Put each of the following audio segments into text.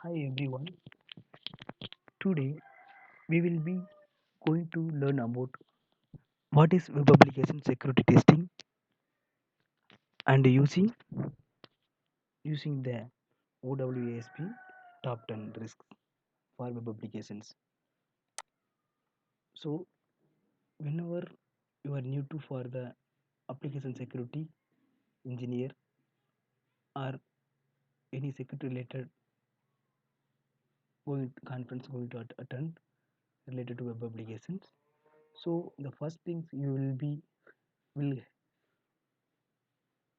Hi everyone. Today we will be going to learn about what is web application security testing and using the OWASP top 10 risks for web applications. So whenever you are new to for the application security engineer or any security related conference going to attend related to web applications. So the first things you will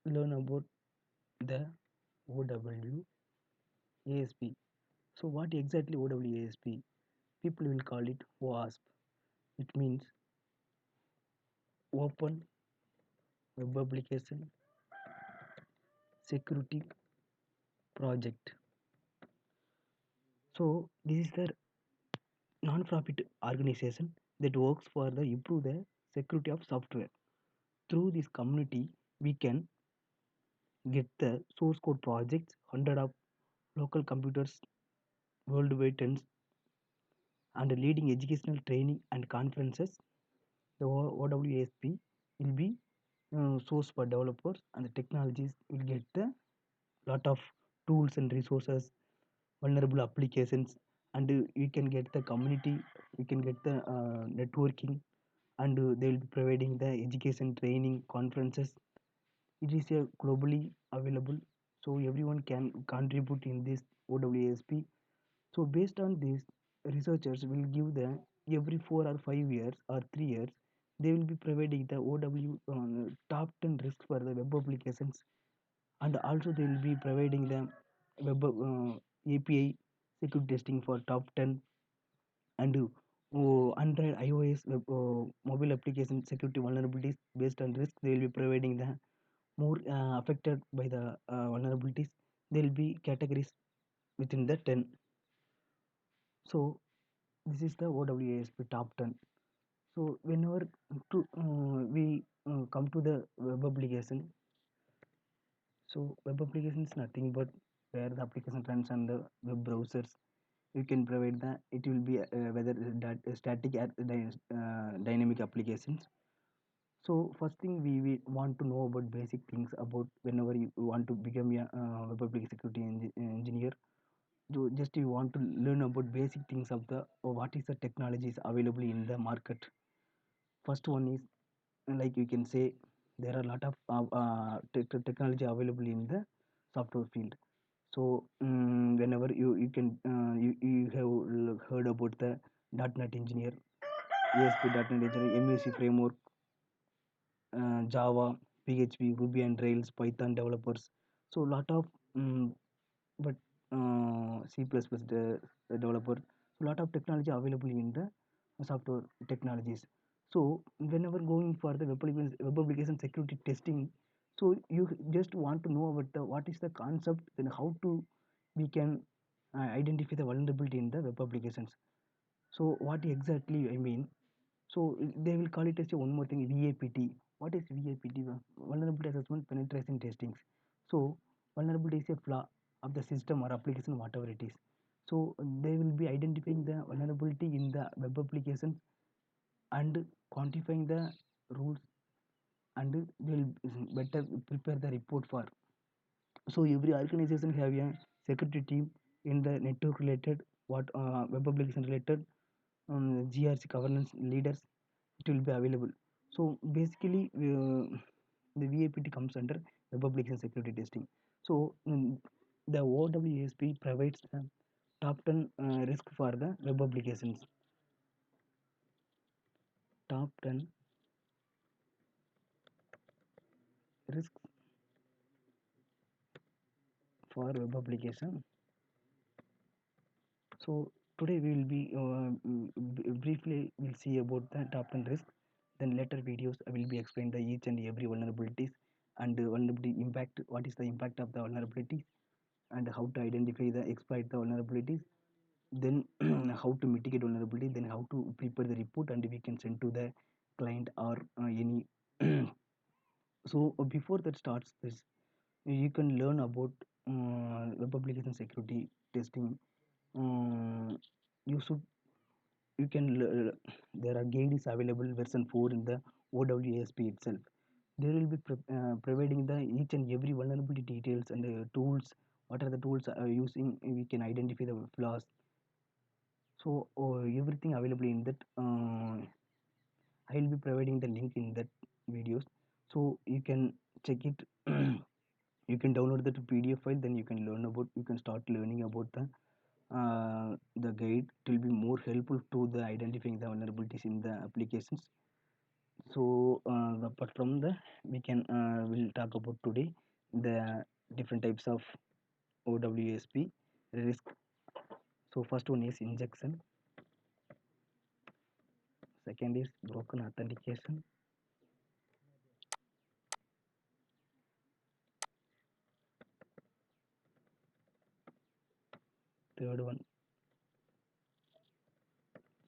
learn about the OWASP. So what exactly OWASP? People will call it OWASP. It means Open Web Application Security Project. So this is the non-profit organization that works for the improve the security of software. Through this community, we can get the source code projects, hundred of local computers worldwide and leading educational training and conferences. The OWASP will be source for developers and the technologies will get the lot of tools and resources, vulnerable applications, and you can get the community, you can get the networking, and they will be providing the education training conferences. It is globally available, so everyone can contribute in this OWASP. So based on this, researchers will give the every 4 or 5 years or 3 years, they will be providing the OW top 10 risks for the web applications, and also they will be providing the web API security testing for top 10, and Android iOS web, mobile application security vulnerabilities based on risk. They will be providing the more affected by the vulnerabilities. They will be categories within the 10. So this is the OWASP top 10. So whenever we come to the web application, so web application is nothing but where the application runs on the web browsers. You can provide the it will be whether that static or dynamic applications. So first thing we want to know about basic things about whenever you want to become a web application security engineer. So just you want to learn about basic things of the what is the technologies available in the market. First one is like you can say there are a lot of technology available in the software field. So whenever you can you have heard about the .NET engineer, ASP.NET engineer, MVC framework, Java, PHP, Ruby and Rails, Python developers. So lot of but C++ developer. So lot of technology available in the software technologies. So whenever going for the web application security testing, so you just want to know about the what is the concept, then how to we can identify the vulnerability in the web applications. So what exactly I mean? So they will call it as one more thing, VAPT. What is VAPT? Vulnerability assessment penetration testings. So vulnerability is a flaw of the system or application, whatever it is. So they will be identifying the vulnerability in the web applications and quantifying the rules, and they will better prepare the report for. So every organization have a security team in the network related, what web application related, GRC governance leaders, it will be available. So basically the VAPT comes under web application security testing. So the OWASP provides the top 10 risk for the web applications. Top 10 risks for web application. So today we will be briefly we'll see about the top 10 risks. Then later videos I will be explain the each and every vulnerabilities and vulnerability impact. What is the impact of the vulnerabilities and how to identify the exploit the vulnerabilities. Then how to mitigate vulnerability. Then how to prepare the report and we can send to the client or any. So before that starts this, you can learn about web application security testing. um, you should you can there are guide is available version 4 in the OWASP itself. They will be providing the each and every vulnerability details and tools. What are the tools using? We can identify the flaws. So everything available in that. I will be providing the link in that videos, so you can check it. You can download that PDF file, then you can learn about. You can start learning about the guide. It will be more helpful to the identifying the vulnerabilities in the applications. So apart from the, we can we'll talk about today the different types of OWASP risk. So first one is injection, second is broken authentication, third one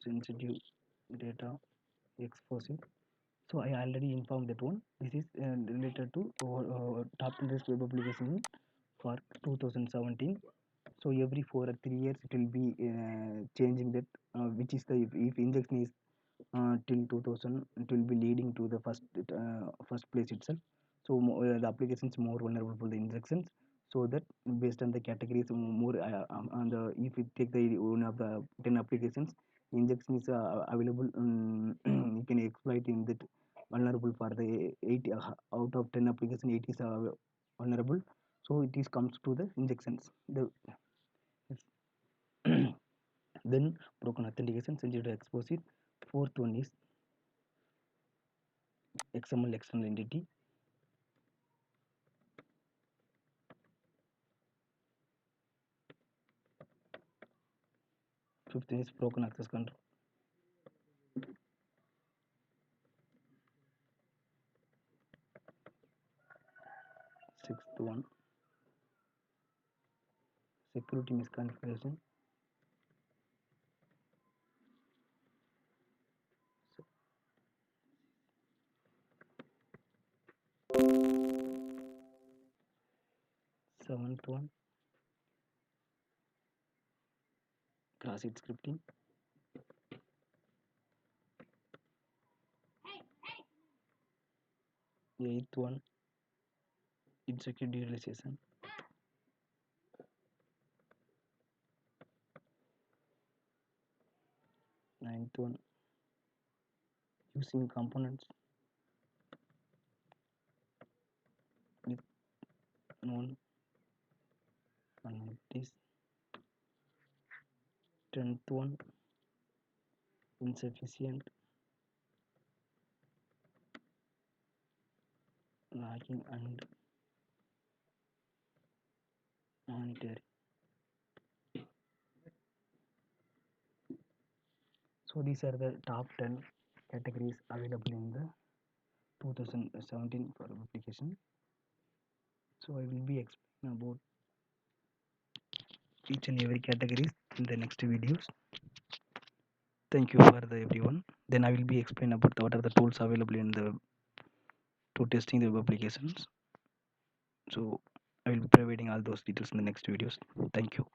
sensitive data exposure. So I already informed that one. This is related to top 10 risk web application for 2017. So every 4 or 3 years it will be changing that, which is the, if injection is till 2000, it will be leading to the first place itself. So the application is more vulnerable for the injections. So that based on the categories, more on the, if we take the one of the 10 applications, injection is available. You can exploit in that vulnerable for the 8 out of 10 application, 8 is vulnerable. So it is comes to the injections. Then broken authentication, sensitive exposure. Fourth one is XML external entity. Fifth is broken access control. Sixth one, security misconfiguration. Seventh one, cross-site scripting. Eighth one, insecure derealization. Ninth one, using components with known vulnerabilities. Tenth one, insufficient logging and monitoring. So these are the top 10 categories available in the 2017 for application. So I will be explaining about each and every categories in the next videos. Thank you for the everyone. Then I will be explain about what are the tools available in the to testing the web applications. So I will be providing all those details in the next videos. Thank you.